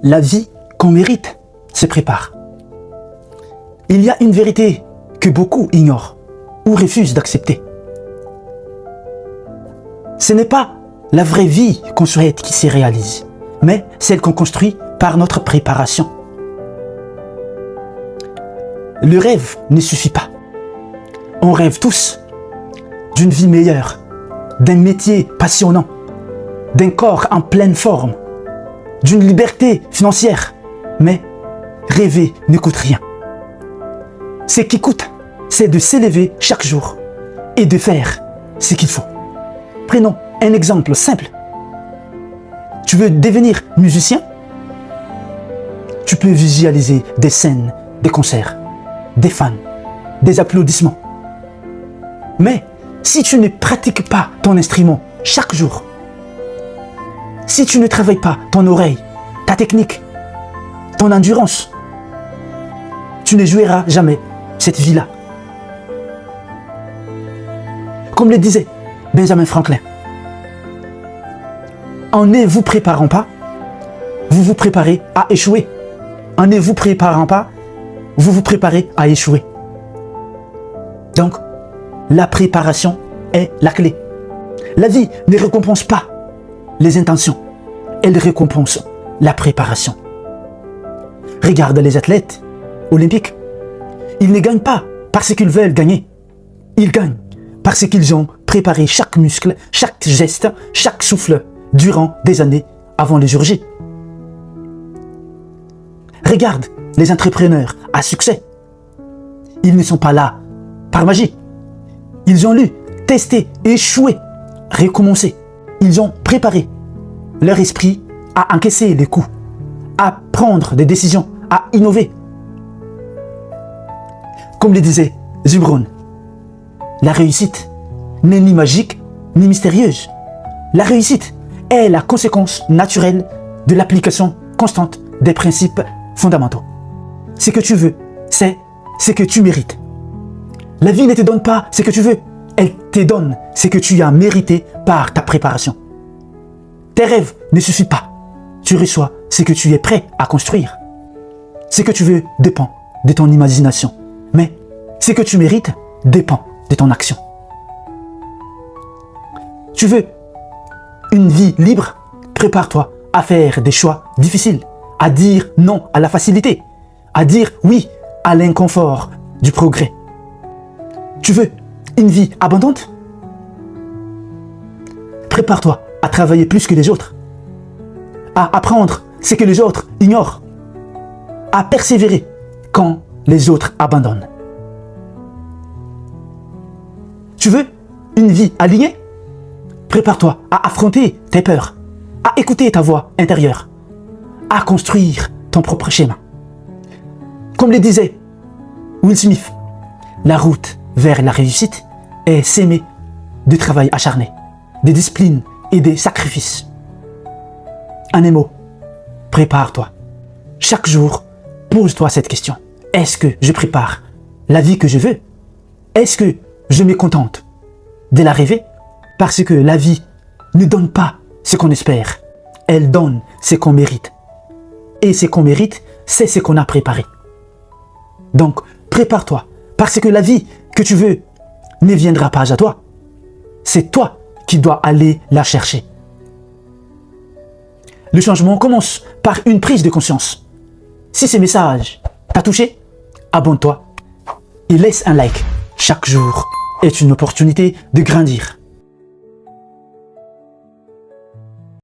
La vie qu'on mérite se prépare. Il y a une vérité que beaucoup ignorent ou refusent d'accepter. Ce n'est pas la vraie vie qu'on souhaite qui se réalise, mais celle qu'on construit par notre préparation. Le rêve ne suffit pas. On rêve tous d'une vie meilleure, d'un métier passionnant, d'un corps en pleine forme, d'une liberté financière. Mais rêver ne coûte rien. Ce qui coûte, c'est de s'élever chaque jour et de faire ce qu'il faut. Prenons un exemple simple. Tu veux devenir musicien? Tu peux visualiser des scènes, des concerts, des fans, des applaudissements. Mais si tu ne pratiques pas ton instrument chaque jour, si tu ne travailles pas ton oreille, ta technique, ton endurance, tu ne jouiras jamais cette vie-là. Comme le disait Benjamin Franklin, en ne vous préparant pas, vous vous préparez à échouer. En ne vous préparant pas, vous vous préparez à échouer. Donc, la préparation est la clé. La vie ne récompense pas les intentions, elle récompense la préparation. Regarde les athlètes olympiques. Ils ne gagnent pas parce qu'ils veulent gagner. Ils gagnent parce qu'ils ont préparé chaque muscle, chaque geste, chaque souffle durant des années avant le jour J. Regarde les entrepreneurs à succès. Ils ne sont pas là par magie. Ils ont lu, testé, échoué, recommencé. Ils ont préparé leur esprit à encaisser les coups, à prendre des décisions, à innover. Comme le disait Zubron, la réussite n'est ni magique ni mystérieuse. La réussite est la conséquence naturelle de l'application constante des principes fondamentaux. Ce que tu veux, c'est ce que tu mérites. La vie ne te donne pas ce que tu veux, elle te donne ce que tu as mérité par ta préparation. Tes rêves ne suffisent pas. Tu reçois ce que tu es prêt à construire. Ce que tu veux dépend de ton imagination, mais ce que tu mérites dépend de ton action. Tu veux une vie libre? Prépare-toi à faire des choix difficiles, à dire non à la facilité, à dire oui à l'inconfort du progrès. Tu veux une vie abondante? Prépare-toi à travailler plus que les autres, à apprendre ce que les autres ignorent, à persévérer quand les autres abandonnent. Tu veux une vie alignée? Prépare-toi à affronter tes peurs, à écouter ta voix intérieure, à construire ton propre schéma. Comme le disait Will Smith, la route vers la réussite est semée de travail acharné, de discipline et de sacrifices. En un mot, prépare-toi. Chaque jour, pose-toi cette question. Est-ce que je prépare la vie que je veux? Est-ce que je me contente de la rêver? Parce que la vie ne donne pas ce qu'on espère. Elle donne ce qu'on mérite. Et ce qu'on mérite, c'est ce qu'on a préparé. Donc, prépare-toi. Parce que la vie que tu veux ne viendra pas à toi. C'est toi qui dois aller la chercher. Le changement commence par une prise de conscience. Si ce message t'a touché, abonne-toi et laisse un like. Chaque jour est une opportunité de grandir.